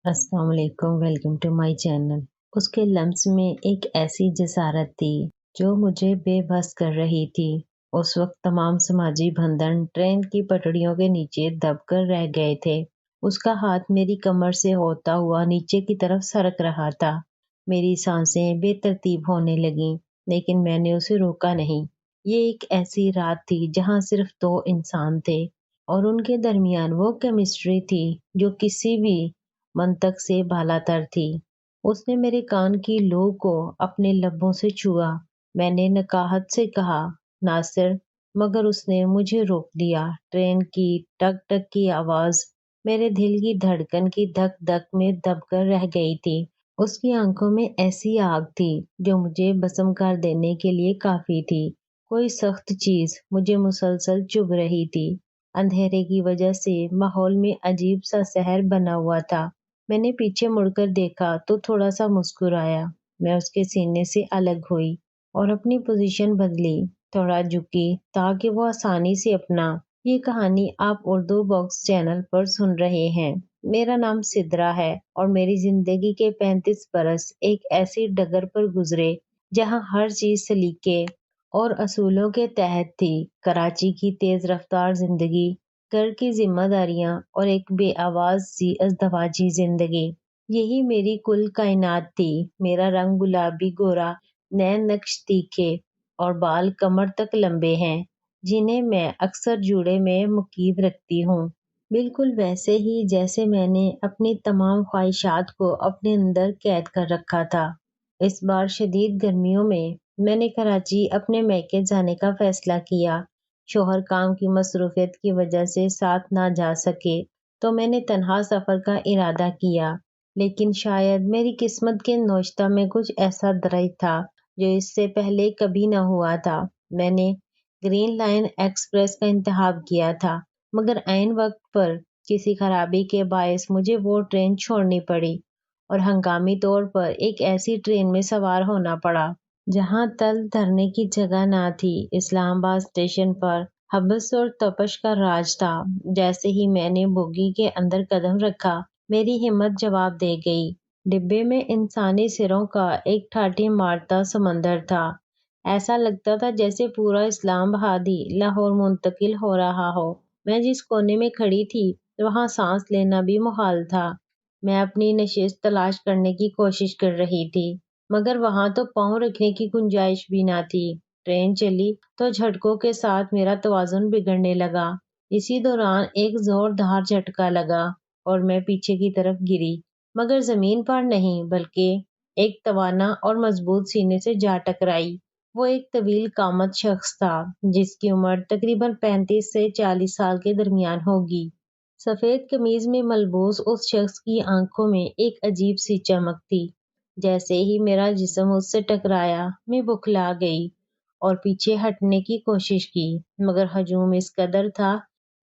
अस्सलाम वालेकुम, welcome to my channel. उसके लम्स में एक ऐसी जसारत थी जो मुझे बेबस कर रही थी। उस वक्त तमाम समाजी बंधन ट्रेन की पटड़ियों के नीचे दबकर रह गए थे। उसका हाथ मेरी कमर से होता हुआ नीचे की तरफ सरक रहा था। मेरी सांसें बेतरतीब होने लगीं, लेकिन मैंने उसे रोका नहीं। ये एक ऐसी रात थी जहां सिर्फ दो इंसान थे और उनके दरमियान वो केमिस्ट्री थी जो किसी भी मंतक से बालातर थी। उसने मेरे कान की लौ को अपने लबों से छुआ। मैंने नकाहत से कहा, नासिर, मगर उसने मुझे रोक दिया। ट्रेन की टक टक की आवाज मेरे दिल की धड़कन की धक धक में दबकर रह गई थी। उसकी आंखों में ऐसी आग थी जो मुझे भस्म कर देने के लिए काफी थी। कोई सख्त चीज मुझे मुसलसल चुभ रही थी। अंधेरे की वजह से माहौल में अजीब सा सहर बना हुआ था। मैंने पीछे मुड़कर देखा तो थोड़ा सा मुस्कुराया। मैं उसके सीने से अलग हुई और अपनी पोजीशन बदली, थोड़ा झुकी ताकि वो आसानी से अपना। ये कहानी आप उर्दू बॉक्स चैनल पर सुन रहे हैं। मेरा नाम सिद्रा है और मेरी जिंदगी के 35 बरस एक ऐसी डगर पर गुजरे जहां हर चीज सलीके और असूलों के तहत थी। कराची की तेज रफ्तार जिंदगी, घर की जिम्मेदारियां और एक बेआवाज सी अज़दवाजी जिंदगी, यही मेरी कुल कायनात थी। मेरा रंग गुलाबी गोरा, नैन नक्श तीखे और बाल कमर तक लंबे हैं, जिन्हें मैं अक्सर जूड़े में मुकीद रखती हूँ। बिल्कुल वैसे ही जैसे मैंने अपनी तमाम ख्वाहिशात को अपने अंदर कैद कर रखा था। इस बार शदीद गर्मियों में मैंने कराची अपने मैके जाने का फैसला किया। शोहर काम की मसरूफियत की वजह से साथ ना जा सके तो मैंने तन्हा सफर का इरादा किया। लेकिन शायद मेरी किस्मत के नोश्ता में कुछ ऐसा दर्ज था जो इससे पहले कभी न हुआ था। मैंने ग्रीन लाइन एक्सप्रेस का इंतखाब किया था, मगर ऐन वक्त पर किसी खराबी के बायस मुझे वो ट्रेन छोड़नी पड़ी और हंगामी तौर पर एक ऐसी ट्रेन में सवार होना पड़ा जहां तल धरने की जगह ना थी। इस्लामाबाद स्टेशन पर हबस और तपश का राज था। जैसे ही मैंने बोगी के अंदर कदम रखा, मेरी हिम्मत जवाब दे गई। डिब्बे में इंसानी सिरों का एक ठाठी मारता समंदर था। ऐसा लगता था जैसे पूरा इस्लामाबाद ही लाहौर मुंतकिल हो रहा हो। मैं जिस कोने में खड़ी थी वहां सांस लेना भी मुहाल था। मैं अपनी नशिस्त तलाश करने की कोशिश कर रही थी, मगर वहां तो पाँव रखने की गुंजाइश भी ना थी। ट्रेन चली तो झटकों के साथ मेरा तवाज़ुन बिगड़ने लगा। इसी दौरान एक जोरदार झटका लगा और मैं पीछे की तरफ गिरी, मगर जमीन पर नहीं बल्कि एक तवाना और मजबूत सीने से जा टकराई। वो एक तवील कामत शख्स था जिसकी उम्र तकरीबन 35 से 40 साल के दरमियान होगी। सफेद कमीज में मलबूस उस शख्स की आंखों में एक अजीब सी चमक थी। जैसे ही मेरा जिस्म उससे टकराया, मैं बुखला गई और पीछे हटने की कोशिश की, मगर हजूम इस कदर था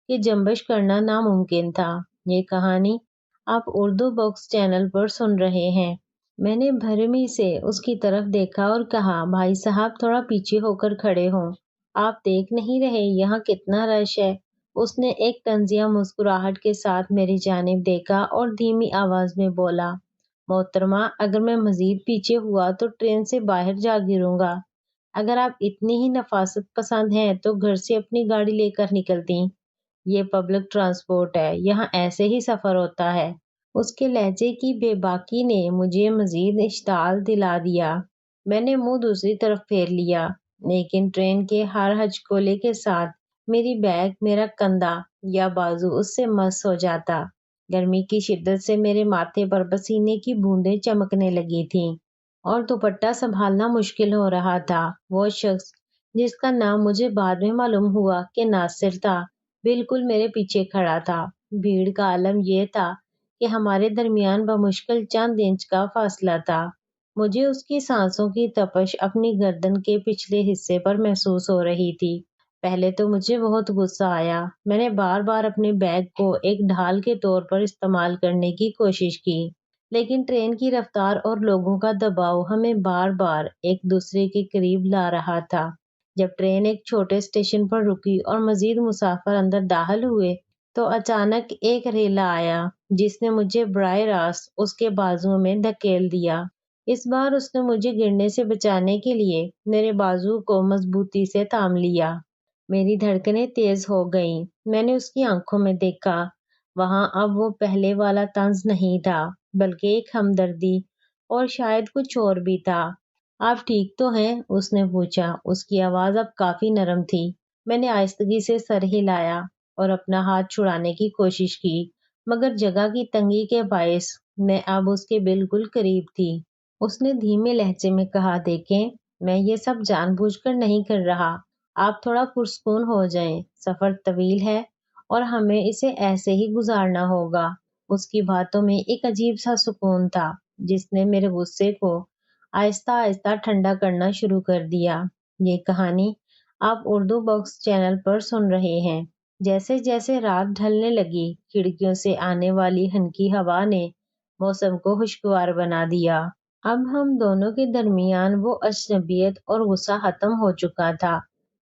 कि जंबश करना नामुमकिन था। ये कहानी आप उर्दू बॉक्स चैनल पर सुन रहे हैं। मैंने भरमी से उसकी तरफ देखा और कहा, भाई साहब थोड़ा पीछे होकर खड़े हों। आप देख नहीं रहे यहाँ कितना रश है? उसने एक तंजिया मुस्कुराहट के साथ मेरी जानिब देखा और धीमी आवाज में बोला, मोहतरमा, अगर मैं मजीद पीछे हुआ तो ट्रेन से बाहर जा गिरूंगा। अगर आप इतनी ही नफासत पसंद हैं तो घर से अपनी गाड़ी लेकर निकलती। ये पब्लिक ट्रांसपोर्ट है, यहाँ ऐसे ही सफर होता है। उसके लहजे की बेबाकी ने मुझे मजीद इश्ताल दिला दिया। मैंने मुंह दूसरी तरफ फेर लिया, लेकिन ट्रेन के हर हचकोले के साथ मेरी बैग, मेरा कंधा या बाजू उससे मस हो जाता। गर्मी की शिद्दत से मेरे माथे पर पसीने की बूंदें चमकने लगी थीं और दुपट्टा संभालना मुश्किल हो रहा था। वो शख्स जिसका नाम मुझे बाद में मालूम हुआ कि नासिर था, बिल्कुल मेरे पीछे खड़ा था। भीड़ का आलम यह था कि हमारे दरमियान बमुश्किल चंद इंच का फासला था। मुझे उसकी सांसों की तपश अपनी गर्दन के पिछले हिस्से पर महसूस हो रही थी। पहले तो मुझे बहुत गुस्सा आया। मैंने बार बार अपने बैग को एक ढाल के तौर पर इस्तेमाल करने की कोशिश की, लेकिन ट्रेन की रफ्तार और लोगों का दबाव हमें बार बार एक दूसरे के करीब ला रहा था। जब ट्रेन एक छोटे स्टेशन पर रुकी और मजीद मुसाफिर अंदर दाखिल हुए तो अचानक एक रेला आया। جس نے مجھے براہ راست اس کے بازو میں دھکیل دیا۔ اس بار اس نے مجھے گرنے سے بچانے کے لیے میرے بازو کو مضبوطی سے تھام لیا۔ میری دھڑکنیں تیز ہو گئیں۔ میں نے اس کی آنکھوں میں دیکھا۔ وہاں اب وہ پہلے والا طنز نہیں تھا، بلکہ ایک ہمدردی اور شاید کچھ اور بھی تھا۔ آپ ٹھیک تو ہیں؟ اس نے پوچھا۔ اس کی آواز اب کافی نرم تھی۔ میں نے آہستگی سے سر ہلایا اور اپنا ہاتھ چھڑانے کی کوشش کی، مگر جگہ کی تنگی کے باعث میں اب اس کے بالکل قریب تھی۔ اس نے دھیمے لہجے میں کہا، دیکھیں، میں یہ سب جان بوجھ کر نہیں کر رہا۔ آپ تھوڑا پرسکون ہو جائیں، سفر طویل ہے اور ہمیں اسے ایسے ہی گزارنا ہوگا۔ اس کی باتوں میں ایک عجیب سا سکون تھا، جس نے میرے غصے کو آہستہ آہستہ ٹھنڈا کرنا شروع کر دیا۔ یہ کہانی آپ اردو باکس چینل پر سن رہے ہیں۔ جیسے جیسے رات ڈھلنے لگی، کھڑکیوں سے آنے والی ہلکی ہوا نے موسم کو خوشگوار بنا دیا۔ اب ہم دونوں کے درمیان وہ اجنبیت اور غصہ ختم ہو چکا تھا۔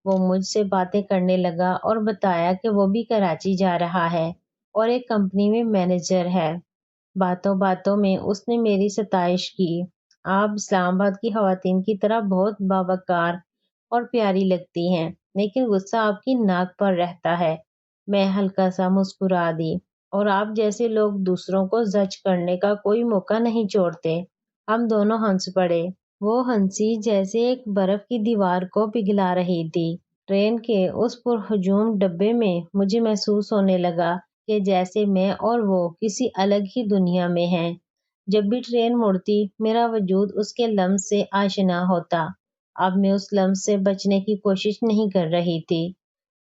وہ مجھ سے باتیں کرنے لگا اور بتایا کہ وہ بھی کراچی جا رہا ہے اور ایک کمپنی میں مینیجر ہے۔ باتوں باتوں میں اس نے میری ستائش کی۔ آپ اسلام آباد کی خواتین کی طرح بہت باوقار اور پیاری لگتی ہیں، لیکن غصہ آپ کی ناک پر رہتا ہے۔ میں ہلکا سا مسکرا دی۔ اور آپ جیسے لوگ دوسروں کو زج کرنے کا کوئی موقع نہیں چھوڑتے۔ ہم دونوں ہنس پڑے۔ وہ ہنسی جیسے ایک برف کی دیوار کو پگھلا رہی تھی۔ ٹرین کے اس پرہجوم ڈبے میں مجھے محسوس ہونے لگا کہ جیسے میں اور وہ کسی الگ ہی دنیا میں ہیں۔ جب بھی ٹرین مڑتی، میرا وجود اس کے لمس سے آشنا ہوتا۔ اب میں اس لمس سے بچنے کی کوشش نہیں کر رہی تھی،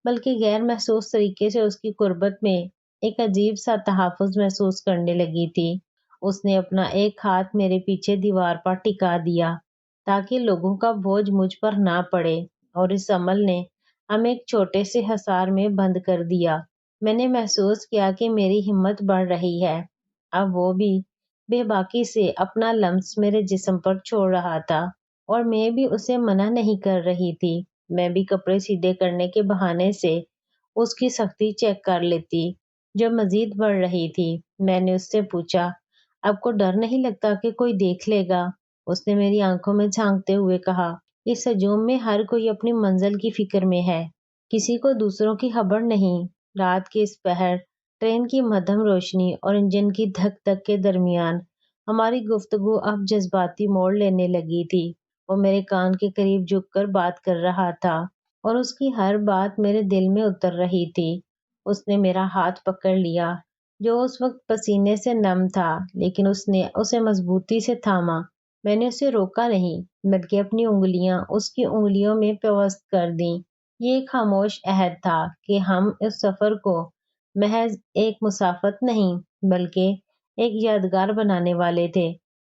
بلکہ غیر محسوس طریقے سے اس کی قربت میں ایک عجیب سا تحفظ محسوس کرنے لگی تھی۔ اس نے اپنا ایک ہاتھ میرے پیچھے دیوار پر ٹکا دیا تاکہ لوگوں کا بوجھ مجھ پر نہ پڑے، اور اس عمل نے ہمیں ایک چھوٹے سے حصار میں بند کر دیا۔ میں نے محسوس کیا کہ میری ہمت بڑھ رہی ہے۔ اب وہ بھی بے باکی سے اپنا لمس میرے جسم پر چھوڑ رہا تھا، اور میں بھی اسے منع نہیں کر رہی تھی۔ میں بھی کپڑے سیدھے کرنے کے بہانے سے اس کی سختی چیک کر لیتی، جو مزید بڑھ رہی تھی۔ میں نے اس سے پوچھا، آپ کو ڈر نہیں لگتا کہ کوئی دیکھ لے گا؟ اس نے میری آنکھوں میں جھانکتے ہوئے کہا، اس ہجوم میں ہر کوئی اپنی منزل کی فکر میں ہے، کسی کو دوسروں کی خبر نہیں۔ رات کے اس پہر، ٹرین کی مدھم روشنی اور انجن کی دھک دھک کے درمیان ہماری گفتگو اب جذباتی موڑ لینے لگی تھی۔ وہ میرے کان کے قریب جھک کر بات کر رہا تھا، اور اس کی ہر بات میرے دل میں اتر رہی تھی۔ اس نے میرا ہاتھ پکڑ لیا، جو اس وقت پسینے سے نم تھا، لیکن اس نے اسے مضبوطی سے تھاما۔ میں نے اسے روکا نہیں، بلکہ اپنی انگلیاں اس کی انگلیوں میں پیوست کر دیں۔ یہ ایک خاموش عہد تھا کہ ہم اس سفر کو محض ایک مسافت نہیں، بلکہ ایک یادگار بنانے والے تھے۔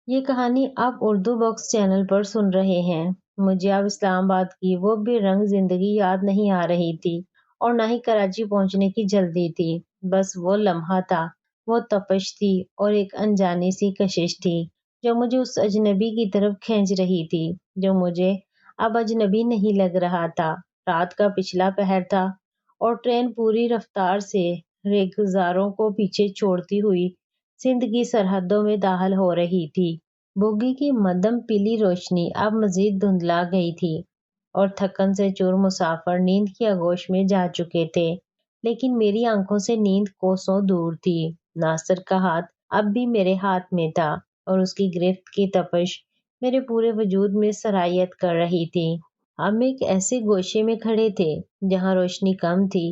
یہ کہانی آپ اردو باکس چینل پر سن رہے ہیں۔ مجھے اب اسلام آباد کی وہ بے رنگ زندگی یاد نہیں آ رہی تھی، اور نہ ہی کراچی پہنچنے کی جلدی تھی۔ بس وہ لمحہ تھا، وہ تپش تھی اور ایک انجانی سی کشش تھی، جو مجھے اس اجنبی کی طرف کھینچ رہی تھی، جو مجھے اب اجنبی نہیں لگ رہا تھا۔ رات کا پچھلا پہر تھا، اور ٹرین پوری رفتار سے ریلگزاروں کو پیچھے چھوڑتی ہوئی سندھ کی سرحدوں میں داخل ہو رہی تھی۔ بوگی کی مدھم پیلی روشنی اب مزید دھندلا گئی تھی، اور تھکن سے چور مسافر نیند کی آغوش میں جا چکے تھے، لیکن میری آنکھوں سے نیند کوسوں دور تھی۔ ناصر کا ہاتھ اب بھی میرے ہاتھ میں تھا، اور اس کی گرفت کی تپش میرے پورے وجود میں سرایت کر رہی تھی۔ ہم ایک ایسے گوشے میں کھڑے تھے جہاں روشنی کم تھی،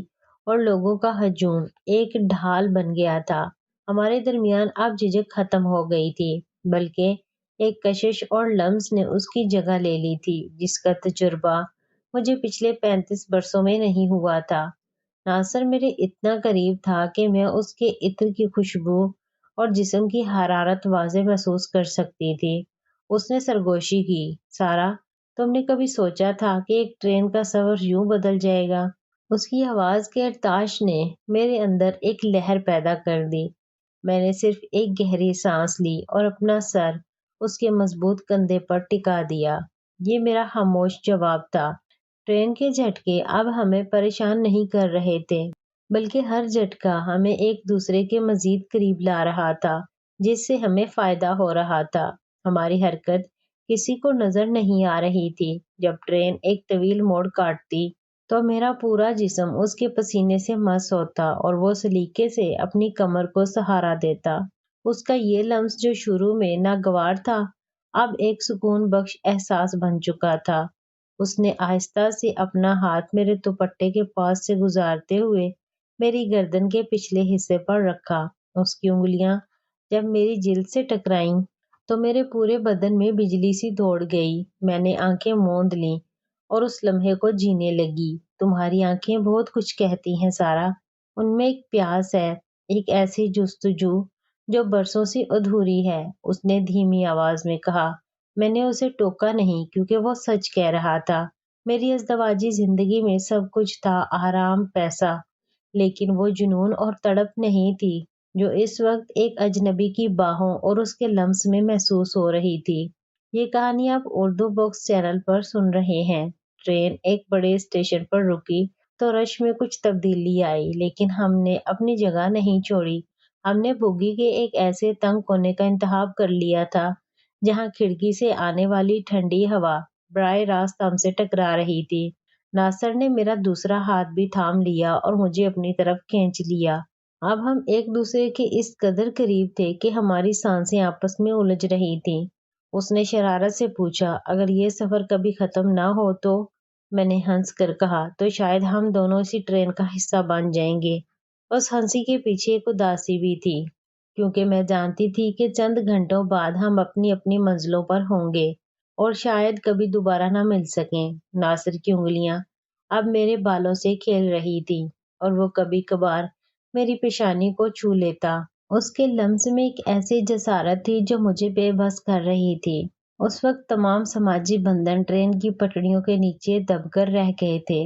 اور لوگوں کا ہجوم ایک ڈھال بن گیا تھا۔ ہمارے درمیان اب جھجک ختم ہو گئی تھی، بلکہ ایک کشش اور لمس نے اس کی جگہ لے لی تھی، جس کا تجربہ مجھے پچھلے 35 برسوں میں نہیں ہوا تھا۔ ناصر میرے اتنا قریب تھا کہ میں اس کے عطر کی خوشبو اور جسم کی حرارت واضح محسوس کر سکتی تھی۔ اس نے سرگوشی کی، سارا، تم نے کبھی سوچا تھا کہ ایک ٹرین کا سفر یوں بدل جائے گا؟ اس کی آواز کے ارتعاش نے میرے اندر ایک لہر پیدا کر دی۔ میں نے صرف ایک گہری سانس لی اور اپنا سر اس کے مضبوط کندھے پر ٹکا دیا۔ یہ میرا خاموش جواب تھا۔ ٹرین کے جھٹکے اب ہمیں پریشان نہیں کر رہے تھے۔ बल्कि हर झटका हमें एक दूसरे के मजीद करीब ला रहा था, जिससे हमें फायदा हो रहा था। हमारी हरकत किसी को नजर नहीं आ रही थी। जब ट्रेन एक तवील मोड़ काटती तो मेरा पूरा जिस्म उसके पसीने से मस होता और वो सलीके से अपनी कमर को सहारा देता। उसका ये लम्स जो शुरू में नागवार था, अब एक सुकून बख्श एहसास बन चुका था। उसने आहिस्ता से अपना हाथ मेरे दुपट्टे के पास से गुजारते हुए मेरी गर्दन के पिछले हिस्से पर रखा। उसकी उंगलियां जब मेरी जिल्द से टकराईं तो मेरे पूरे बदन में बिजली सी दौड़ गई। मैंने आंखें मूंद लीं और उस लम्हे को जीने लगी। तुम्हारी आंखें बहुत कुछ कहती हैं सारा। उनमें एक प्यास है, एक ऐसी जुस्तजू जो बरसों से अधूरी है, उसने धीमी आवाज में कहा। मैंने उसे टोका नहीं क्योंकि वो सच कह रहा था। मेरी अज़दवाजी जिंदगी में सब कुछ था, आराम, पैसा, लेकिन वो जुनून और तड़प नहीं थी जो इस वक्त एक अजनबी की बाहों और उसके लम्स में महसूस हो रही थी। ये कहानी आप उर्दू बुक्स चैनल पर सुन रहे हैं। ट्रेन एक बड़े स्टेशन पर रुकी तो रश में कुछ तब्दीली आई, लेकिन हमने अपनी जगह नहीं छोड़ी। हमने बोगी के एक ऐसे तंग कोने का इंतखाब कर लिया था जहां खिड़की से आने वाली ठंडी हवा बराह रास्त हमसे टकरा रही थी। नासर ने मेरा दूसरा हाथ भी थाम लिया और मुझे अपनी तरफ खींच लिया। अब हम एक दूसरे के इस कदर करीब थे कि हमारी सांसें आपस में उलझ रही थीं। उसने शरारत से पूछा, अगर ये सफर कभी खत्म ना हो तो? मैंने हंस कर कहा, तो शायद हम दोनों इसी ट्रेन का हिस्सा बन जाएंगे। उस हंसी के पीछे एक उदासी भी थी, क्योंकि मैं जानती थी कि चंद घंटों बाद हम अपनी अपनी मंजिलों पर होंगे और शायद कभी दोबारा ना मिल सकें। नासिर की उंगलियां अब मेरे बालों से खेल रही थी और वो कभी कभार मेरी पेशानी को छू लेता। उसके लम्स में एक ऐसी जसारत थी जो मुझे बेबस कर रही थी। उस वक्त तमाम समाजी बंधन ट्रेन की पटरियों के नीचे दबकर रह गए थे।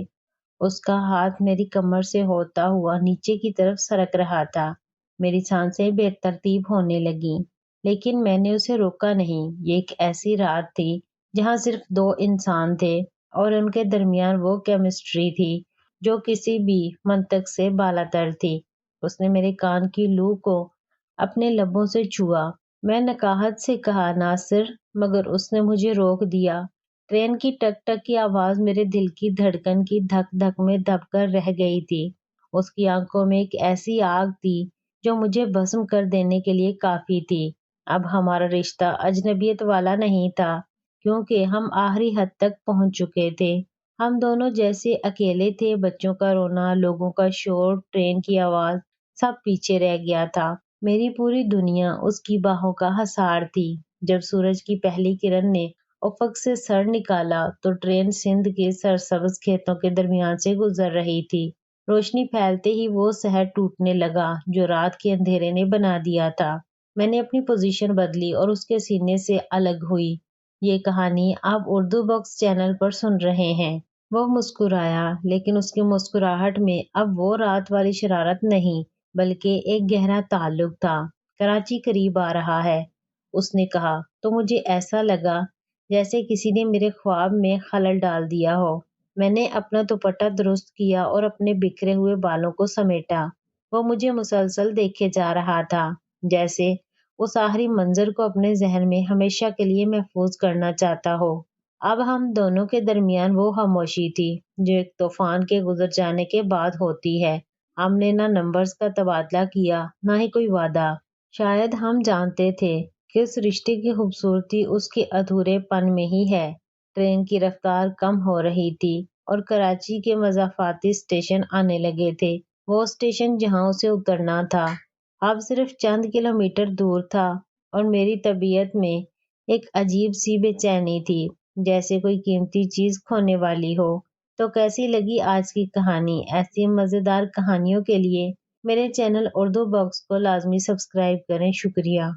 उसका हाथ मेरी कमर से होता हुआ नीचे की तरफ सरक रहा था। मेरी सांसें बेतरतीब होने लगीं, लेकिन मैंने उसे रोका नहीं। ये एक ऐसी रात थी जहां सिर्फ दो इंसान थे और उनके दरमियान वो केमिस्ट्री थी जो किसी भी मंतक से बालातर थी। उसने मेरे कान की लू को अपने लबों से छुआ। मैं नकाहत से कहा, नासिर, मगर उसने मुझे रोक दिया। ट्रेन की टक टक की आवाज मेरे दिल की धड़कन की धक धक में दबकर रह गई थी। उसकी आंखों में एक ऐसी आग थी जो मुझे भस्म कर देने के लिए काफी थी। अब हमारा रिश्ता अजनबियत वाला नहीं था, क्योंकि हम आखिरी हद तक पहुंच चुके थे। हम दोनों जैसे अकेले थे। बच्चों का रोना, लोगों का शोर, ट्रेन की आवाज, सब पीछे रह गया था। मेरी पूरी दुनिया उसकी बाहों का हसार थी। जब सूरज की पहली किरण ने उफक से सर निकाला तो ट्रेन सिंध के सरसब्ज खेतों के दरमियान से गुजर रही थी। रोशनी फैलते ही वो शहर टूटने लगा जो रात के अंधेरे ने बना दिया था। मैंने अपनी पोजीशन बदली और उसके सीने से अलग हुई। ये कहानी आप उर्दू बॉक्स चैनल पर सुन रहे हैं। वो मुस्कुराया, लेकिन उसकी मुस्कुराहट में अब वो रात वाली शरारत नहीं, बल्कि एक गहरा ताल्लुक था। कराची करीब आ रहा है, उसने कहा, तो मुझे ऐसा लगा जैसे किसी ने मेरे ख्वाब में खलल डाल दिया हो। मैंने अपना दुपट्टा दुरुस्त किया और अपने बिखरे हुए बालों को समेटा। वो मुझे मुसलसल देखे जा रहा था, जैसे उस आखिरी मंजर को अपने जहन में हमेशा के लिए महफूज करना चाहता हो। अब हम दोनों के दरमियान वो खामोशी थी जो एक तूफान के गुजर जाने के बाद होती है। हमने ना नंबर्स का तबादला किया, ना ही कोई वादा। शायद हम जानते थे कि उस रिश्ते की खूबसूरती उसके अधूरेपन में ही है। ट्रेन की रफ्तार कम हो रही थी और कराची के मज़ाफ़ाती स्टेशन आने लगे थे। वो स्टेशन जहां उसे उतरना था अब सिर्फ चंद किलोमीटर दूर था और मेरी तबीयत में एक अजीब सी बेचैनी थी, जैसे कोई कीमती चीज खोने वाली हो। तो कैसी लगी आज की कहानी? ऐसी मजेदार कहानियों के लिए मेरे चैनल उर्दू बॉक्स को लाजमी सब्सक्राइब करें। शुक्रिया।